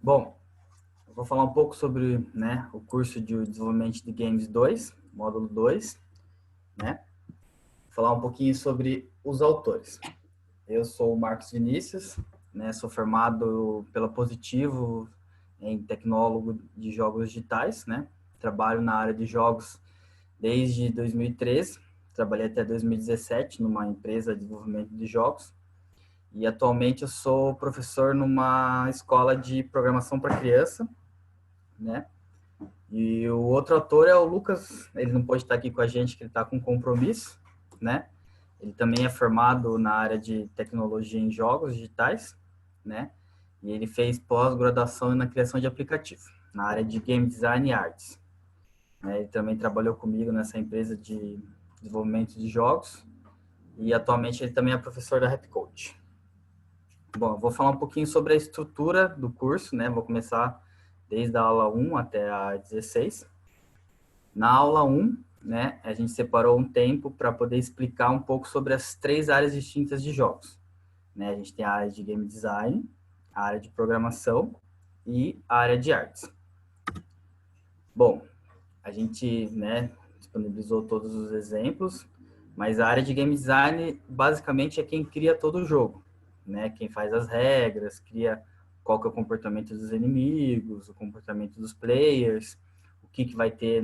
Bom, eu vou falar um pouco sobre, o curso de desenvolvimento de games 2, módulo 2, né? Falar um pouquinho sobre os autores. Eu sou o Marcos Vinícius, né? Sou formado pela Positivo em tecnólogo de jogos digitais, né? Trabalho na área de jogos desde 2013, trabalhei até 2017 numa empresa de desenvolvimento de jogos e atualmente eu sou professor numa escola de programação para criança, né? E o outro ator é o Lucas, ele não pode estar aqui com a gente, que ele está com compromisso, né? Ele também é formado na área de tecnologia em jogos digitais, né? E ele fez pós-graduação na criação de aplicativo, na área de game design e artes. Ele também trabalhou comigo nessa empresa de desenvolvimento de jogos e atualmente ele também é professor da Rap Coach. Bom, eu vou falar um pouquinho sobre a estrutura do curso, né? Vou começar desde a aula 1 até a 16. Na aula 1, né, a gente separou um tempo para poder explicar um pouco sobre as três áreas distintas de jogos. Né? A gente tem a área de game design, a área de programação e a área de artes. Bom, a gente, né, disponibilizou todos os exemplos, mas a área de game design basicamente é quem cria todo o jogo, né? Quem faz as regras, cria qual que é o comportamento dos inimigos, o comportamento dos players, o que vai ter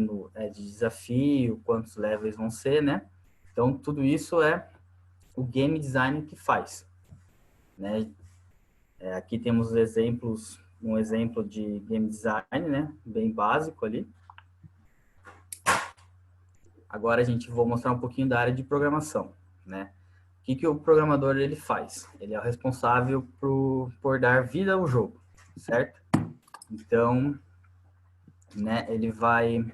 de desafio, quantos levels vão ser, né? Então, tudo isso é o game design que faz, né? Aqui temos exemplos, um exemplo de game design, né? Bem básico ali. Agora a gente vou mostrar um pouquinho da área de programação, né? O que o programador ele faz? Ele é o responsável por dar vida ao jogo, certo? Então, né, ele vai...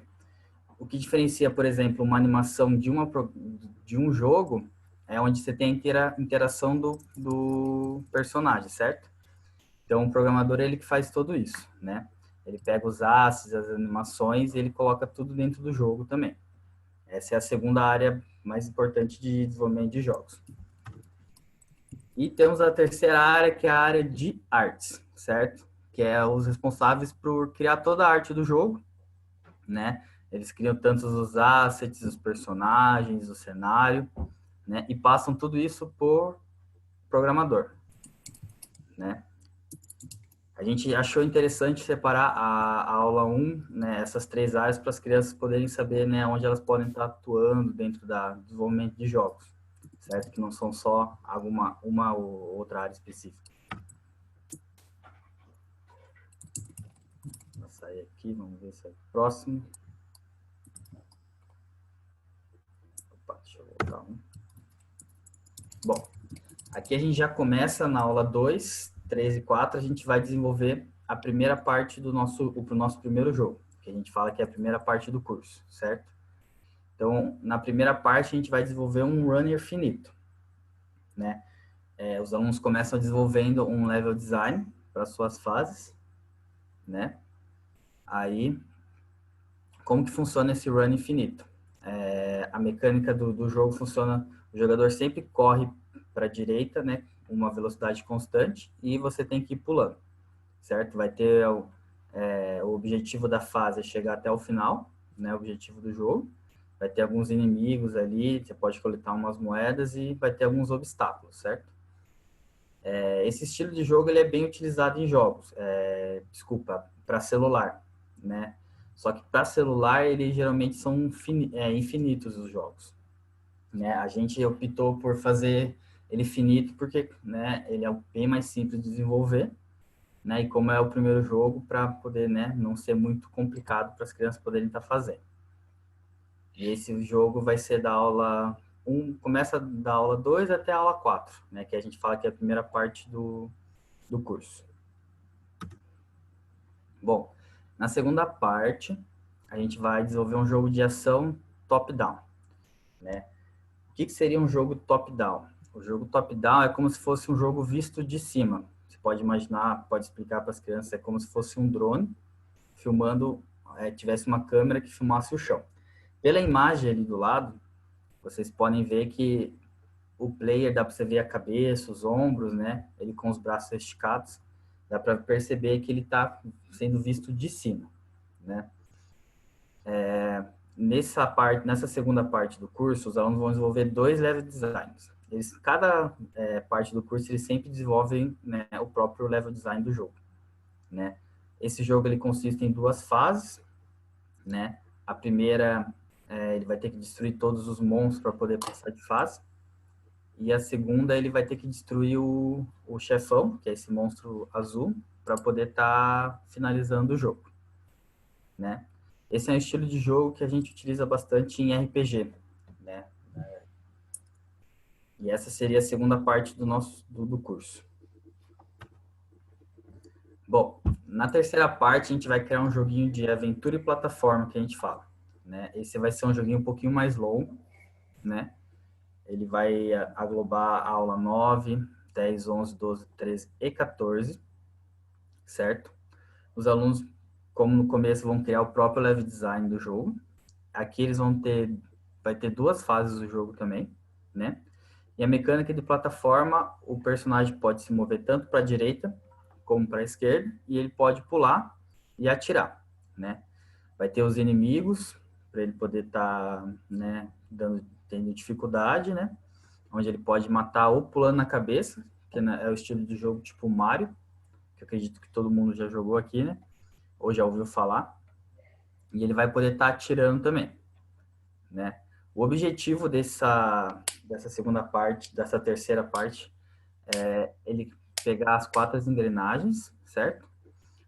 O que diferencia, por exemplo, uma animação de um jogo é onde você tem a interação do personagem, certo? Então, o programador ele que faz tudo isso, né? Ele pega os assets, as animações e ele coloca tudo dentro do jogo também. Essa é a segunda área mais importante de desenvolvimento de jogos. E temos a terceira área, que é a área de artes, certo? Que é os responsáveis por criar toda a arte do jogo, né? Eles criam tanto os assets, os personagens, o cenário, né? E passam tudo isso por programador, né? A gente achou interessante separar a aula 1, né, essas três áreas, para as crianças poderem saber, né, onde elas podem estar atuando dentro do desenvolvimento de jogos, certo? Que não são só uma ou outra área específica. Vou sair aqui, vamos ver se é o próximo. Opa, deixa eu voltar um. Bom, aqui a gente já começa na aula 2, 3 e 4, a gente vai desenvolver a primeira parte do nosso primeiro jogo, que a gente fala que é a primeira parte do curso, certo? Então, na primeira parte, a gente vai desenvolver um runner finito, né? Os alunos começam desenvolvendo um level design para suas fases, né? Aí, como que funciona esse run infinito? A mecânica do jogo funciona, o jogador sempre corre para a direita, né? Uma velocidade constante e você tem que ir pulando, certo? Vai ter o objetivo da fase é chegar até o final, né? O objetivo do jogo. Vai ter alguns inimigos ali, você pode coletar umas moedas e vai ter alguns obstáculos, certo? Esse estilo de jogo ele é bem utilizado em jogos, para celular, né? Só que para celular, eles geralmente são infinitos os jogos, né? A gente optou por fazer ele finito porque, né, ele é bem mais simples de desenvolver, né? E como é o primeiro jogo, para poder, né, não ser muito complicado para as crianças poderem estar fazendo. E esse jogo vai ser da aula 1, começa da aula 2 até a aula 4, né? Que a gente fala que é a primeira parte do curso. Bom, na segunda parte, a gente vai desenvolver um jogo de ação top-down, né? O que seria um jogo top-down? O jogo top-down é como se fosse um jogo visto de cima. Você pode imaginar, pode explicar para as crianças, é como se fosse um drone filmando, tivesse uma câmera que filmasse o chão. Pela imagem ali do lado, vocês podem ver que o player, dá para você ver a cabeça, os ombros, né? Ele com os braços esticados. dá para perceber que ele está sendo visto de cima, né? Nessa segunda parte do curso, os alunos vão desenvolver 2 level designs. Cada parte do curso, eles sempre desenvolvem, né, o próprio level design do jogo, né? Esse jogo, ele consiste em 2 fases, né? A primeira, ele vai ter que destruir todos os monstros para poder passar de fase. E a segunda, ele vai ter que destruir o chefão, que é esse monstro azul, para poder estar finalizando o jogo, né? Esse é um estilo de jogo que a gente utiliza bastante em RPG, né? E essa seria a segunda parte do curso. Bom, na terceira parte a gente vai criar um joguinho de aventura e plataforma que a gente fala, né? Esse vai ser um joguinho um pouquinho mais longo, né? Ele vai aglobar a aula 9, 10, 11, 12, 13 e 14, certo? Os alunos, como no começo, vão criar o próprio level design do jogo. Aqui eles vai ter 2 fases do jogo também, né? E a mecânica de plataforma, o personagem pode se mover tanto para a direita como para a esquerda, e ele pode pular e atirar, né? Vai ter os inimigos, para ele poder estar, né, tendo dificuldade, né? Onde ele pode matar ou pulando na cabeça, que é o estilo de jogo tipo Mario, que eu acredito que todo mundo já jogou aqui, né? Ou já ouviu falar. E ele vai poder estar atirando também, né? O objetivo dessa segunda parte, dessa terceira parte, é ele pegar as 4 engrenagens, certo?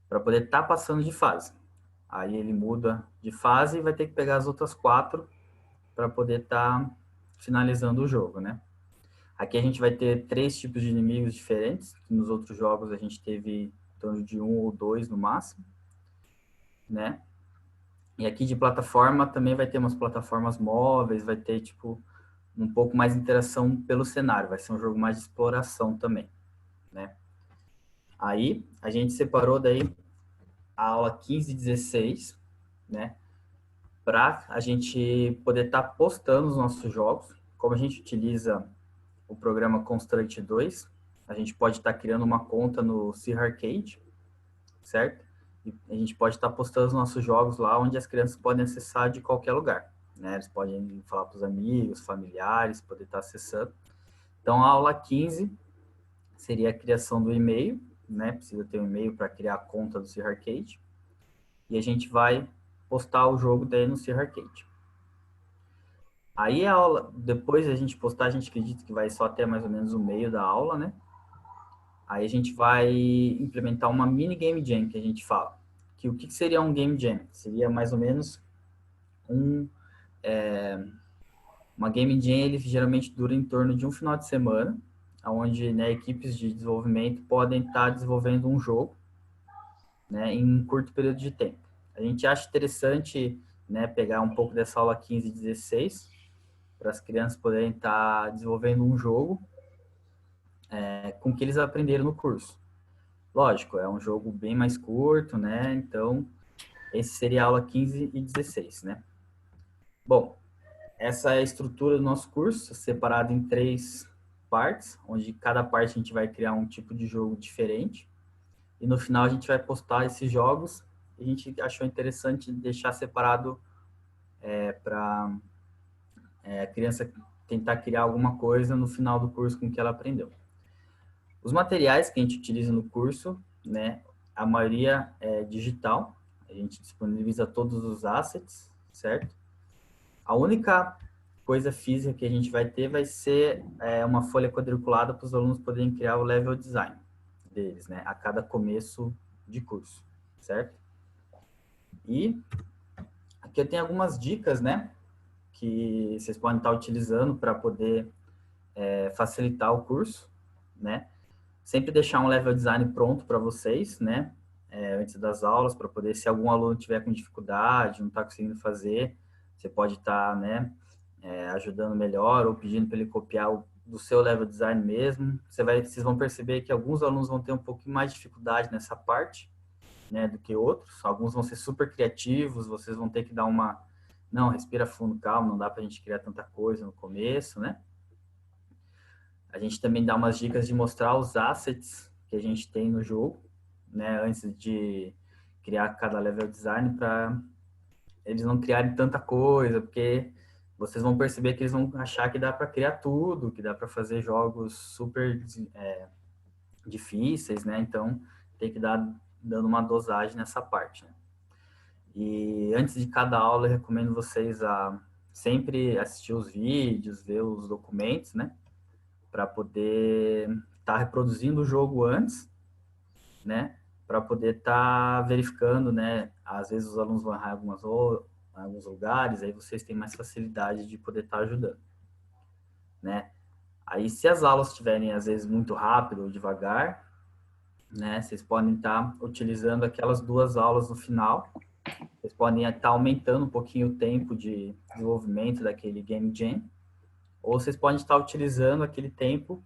Para poder estar passando de fase. Aí ele muda de fase e vai ter que pegar as outras 4 para poder estar finalizando o jogo, né? Aqui a gente vai ter 3 tipos de inimigos diferentes. Nos outros jogos a gente teve em torno de 1 ou 2 no máximo, né? E aqui de plataforma também vai ter umas plataformas móveis, vai ter tipo um pouco mais interação pelo cenário, vai ser um jogo mais de exploração também, né? Aí a gente separou daí a aula 15 e 16, né? Para a gente poder estar postando os nossos jogos. Como a gente utiliza o programa Constraint 2, a gente pode estar criando uma conta no Sea Arcade, certo? E a gente pode estar postando os nossos jogos lá, onde as crianças podem acessar de qualquer lugar, né? Eles podem falar para os amigos, familiares, poder estar acessando. Então, a aula 15 seria a criação do e-mail, né? Precisa ter um e-mail para criar a conta do Sea Arcade. E a gente vai postar o jogo daí no Sea Arcade. Aí a aula, depois a gente postar, a gente acredita que vai só até mais ou menos o meio da aula, né? Aí a gente vai implementar uma mini game jam, que a gente fala. Que o que seria um game jam? Seria mais ou menos uma game jam, ele geralmente dura em torno de um final de semana, onde, né, equipes de desenvolvimento podem estar desenvolvendo um jogo, né, em um curto período de tempo. A gente acha interessante, né, pegar um pouco dessa aula 15 e 16 para as crianças poderem estar desenvolvendo um jogo com o que eles aprenderam no curso. Lógico, é um jogo bem mais curto, né? Então, esse seria a aula 15 e 16, né? Bom, essa é a estrutura do nosso curso, separado em 3 partes, onde cada parte a gente vai criar um tipo de jogo diferente. E no final a gente vai postar esses jogos. A gente achou interessante deixar separado para a criança tentar criar alguma coisa no final do curso com o que ela aprendeu. Os materiais que a gente utiliza no curso, né, a maioria é digital, a gente disponibiliza todos os assets, certo? A única coisa física que a gente vai ter vai ser uma folha quadriculada para os alunos poderem criar o level design deles, né, a cada começo de curso, certo? E aqui eu tenho algumas dicas, né, que vocês podem estar utilizando para poder facilitar o curso, né? Sempre deixar um level design pronto para vocês, né? Antes das aulas, para poder, se algum aluno tiver com dificuldade, não está conseguindo fazer, você pode estar, né, ajudando melhor ou pedindo para ele copiar do seu level design mesmo. Vocês vão perceber que alguns alunos vão ter um pouquinho mais de dificuldade nessa parte, né, do que outros. Alguns vão ser super criativos, vocês vão ter que dar não, respira fundo, calma, não dá para a gente criar tanta coisa no começo, né? A gente também dá umas dicas de mostrar os assets que a gente tem no jogo, né, antes de criar cada level design, para eles não criarem tanta coisa, porque vocês vão perceber que eles vão achar que dá para criar tudo, que dá para fazer jogos super difíceis, né? Então tem que dar dando uma dosagem nessa parte, né? E antes de cada aula, eu recomendo vocês a sempre assistir os vídeos, ver os documentos, né? Para poder estar reproduzindo o jogo antes, né? Para poder estar verificando, né? Às vezes os alunos vão errar em alguns lugares, aí vocês têm mais facilidade de poder estar ajudando, né? Aí, se as aulas estiverem, às vezes, muito rápido ou devagar, né? Vocês podem estar utilizando aquelas 2 aulas no final. Vocês podem estar aumentando um pouquinho o tempo de desenvolvimento daquele Game Jam, ou vocês podem estar utilizando aquele tempo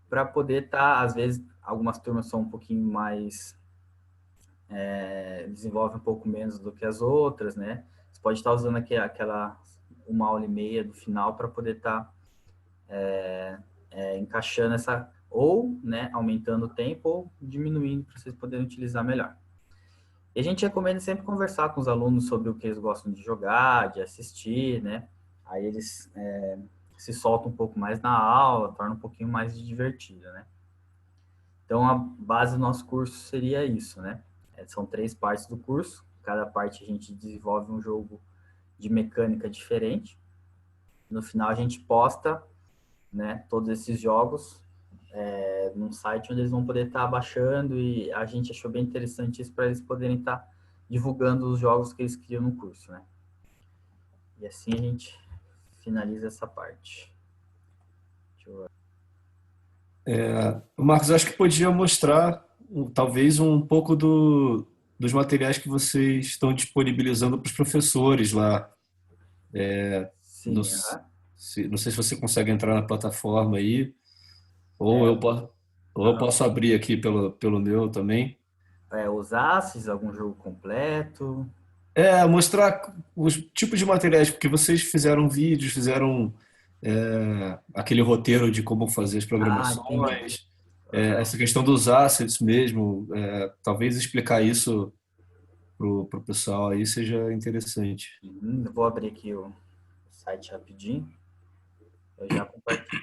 para poder estar, às vezes, algumas turmas são um pouquinho mais, desenvolvem um pouco menos do que as outras, né? Você pode estar usando aquela 1 aula e meia do final para poder estar encaixando essa, ou, né, aumentando o tempo ou diminuindo para vocês poderem utilizar melhor. E a gente recomenda sempre conversar com os alunos sobre o que eles gostam de jogar, de assistir, né? Aí eles se soltam um pouco mais na aula, torna um pouquinho mais divertido, né? Então, a base do nosso curso seria isso, né? São 3 partes do curso. Cada parte a gente desenvolve um jogo de mecânica diferente. No final, a gente posta, né, todos esses jogos num site onde eles vão poder estar baixando, e a gente achou bem interessante isso para eles poderem estar divulgando os jogos que eles criam no curso, né? E assim a gente finaliza essa parte. Deixa eu ver. O Marcos, acho que podia mostrar talvez um pouco dos materiais que vocês estão disponibilizando para os professores lá. Não, Sim, não sei se você consegue entrar na plataforma aí, ou é, eu, ou eu aham. posso abrir aqui pelo meu também. Os Aces, algum jogo completo. Mostrar os tipos de materiais, porque vocês fizeram vídeos, fizeram aquele roteiro de como fazer as Entendi. programações, Aham. essa questão dos assets mesmo, talvez explicar isso pro pessoal aí seja interessante. Eu vou abrir aqui o site rapidinho. Eu já compartilho.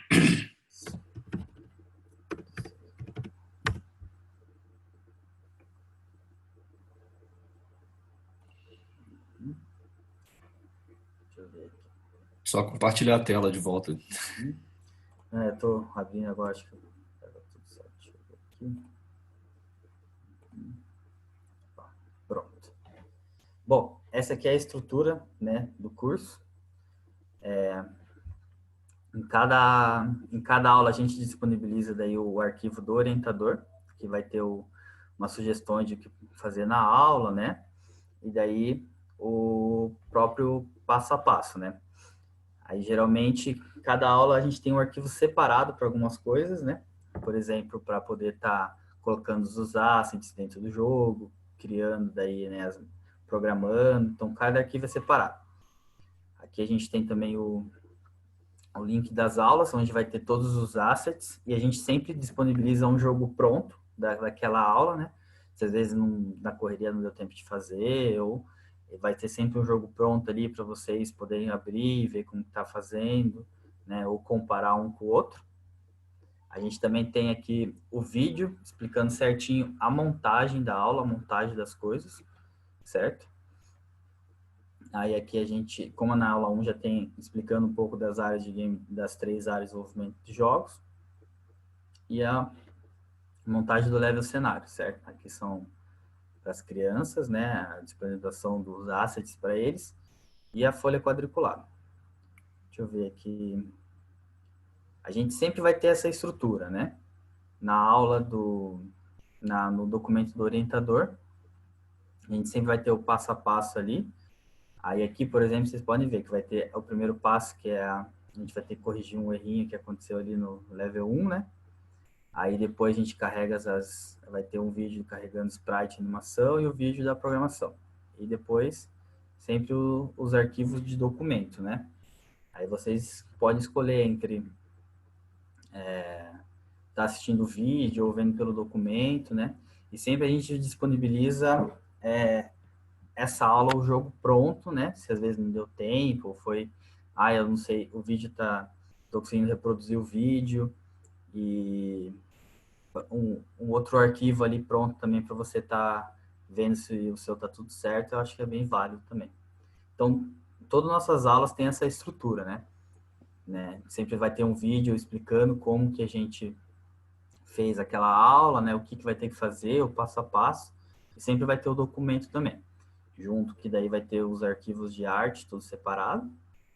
Deixa eu ver aqui. Só compartilhar a tela de volta. Eu tô abrindo agora, acho que tá tudo certo. Deixa eu ver aqui. Pronto. Bom, essa aqui é a estrutura, né, do curso. Em cada aula a gente disponibiliza daí o arquivo do orientador, que vai ter umas sugestões de o que fazer na aula, né? E daí o próprio passo a passo, né? Aí geralmente cada aula a gente tem um arquivo separado para algumas coisas, né? Por exemplo, para poder estar colocando os assets dentro do jogo, criando daí, né, programando. Então cada arquivo é separado. Aqui a gente tem também o link das aulas, onde vai ter todos os assets, e a gente sempre disponibiliza um jogo pronto daquela aula, né? Se às vezes na correria não deu tempo de fazer, ou vai ter sempre um jogo pronto ali para vocês poderem abrir e ver como está fazendo, né? Ou comparar um com o outro. A gente também tem aqui o vídeo explicando certinho a montagem da aula, a montagem das coisas, certo? Aí aqui a gente, como na aula 1 já tem explicando um pouco das áreas de game, das 3 áreas de desenvolvimento de jogos, e a montagem do level cenário, certo? Aqui são para as crianças, né, a disponibilização dos assets para eles, e a folha quadriculada. Deixa eu ver aqui. A gente sempre vai ter essa estrutura, né? Na aula no documento do orientador, a gente sempre vai ter o passo a passo ali. Aí aqui, por exemplo, vocês podem ver que vai ter o primeiro passo, que é a gente vai ter que corrigir um errinho que aconteceu ali no level 1, né? Aí depois a gente carrega vai ter um vídeo carregando sprite, animação e o vídeo da programação. E depois sempre os arquivos de documento, né? Aí vocês podem escolher entre estar assistindo o vídeo ou vendo pelo documento, né? E sempre a gente disponibiliza essa aula, o jogo pronto, né? Se às vezes não deu tempo, ou foi, eu não sei, o vídeo tô conseguindo reproduzir o vídeo, e um outro arquivo ali pronto também para você estar vendo se o seu tá tudo certo, eu acho que é bem válido também. Então, todas as nossas aulas têm essa estrutura, né? Sempre vai ter um vídeo explicando como que a gente fez aquela aula, né? O que vai ter que fazer, o passo a passo, e sempre vai ter o documento também, junto, que daí vai ter os arquivos de arte, tudo separado,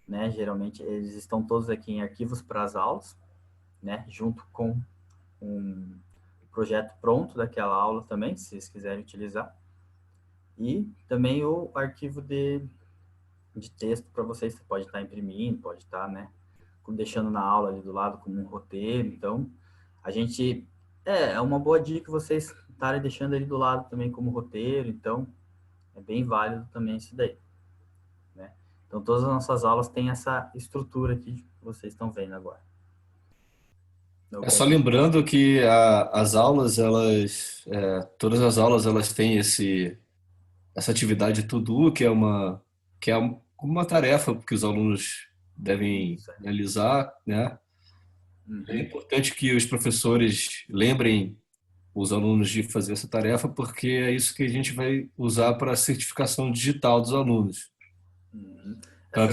né? Geralmente eles estão todos aqui em arquivos para as aulas, né? Junto com um projeto pronto daquela aula também, se vocês quiserem utilizar. E também o arquivo de texto para vocês, você pode estar imprimindo, pode estar, né, deixando na aula ali do lado como um roteiro. Então, a gente, é uma boa dica vocês estarem deixando ali do lado também como roteiro, então é bem válido também isso daí, né? Então, todas as nossas aulas têm essa estrutura aqui que vocês estão vendo agora. Então, É só lembrando que as aulas, todas as aulas, elas têm essa atividade to-do, uma tarefa que os alunos devem isso aí. realizar, né? É Uhum. importante que os professores lembrem os alunos de fazer essa tarefa, porque é isso que a gente vai usar para a certificação digital dos alunos. Uhum. Então,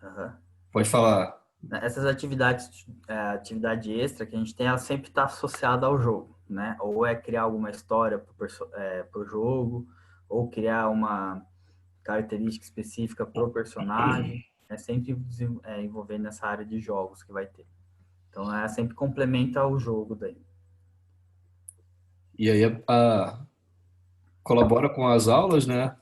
Aham. pode falar. Essas atividades, atividade extra que a gente tem, ela sempre está associada ao jogo, né? Ou é criar alguma história para o jogo, ou criar uma característica específica para o personagem, é sempre envolvendo nessa área de jogos que vai ter. Então, sempre complementa o jogo daí. E aí colabora com as aulas, né?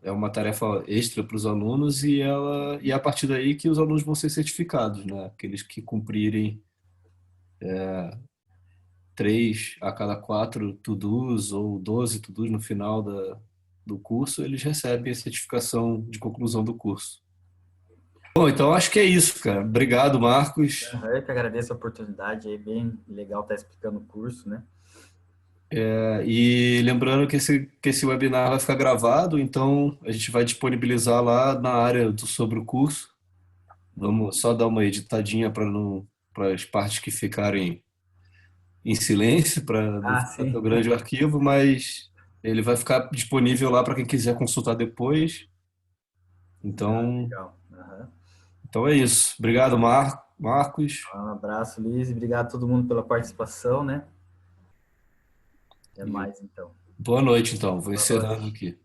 É uma tarefa extra para os alunos e é a partir daí que os alunos vão ser certificados, né? Aqueles que cumprirem 3 a cada 4 to-dos ou 12 to-dos no final do curso, eles recebem a certificação de conclusão do curso. Bom, então acho que é isso, cara. Obrigado, Marcos. Eu que agradeço a oportunidade, é bem legal estar explicando o curso, né? E lembrando que esse webinar vai ficar gravado, então a gente vai disponibilizar lá na área sobre o curso. Vamos só dar uma editadinha para as partes que ficarem em silêncio, para não ficar tão Sim. grande o arquivo, mas ele vai ficar disponível lá para quem quiser consultar depois. Então, Legal. Aham. então é isso. Obrigado, Marcos. Um abraço, Liz. Obrigado a todo mundo pela participação, né? Até E mais, então. boa noite, então. Vou Boa encerrando noite. aqui.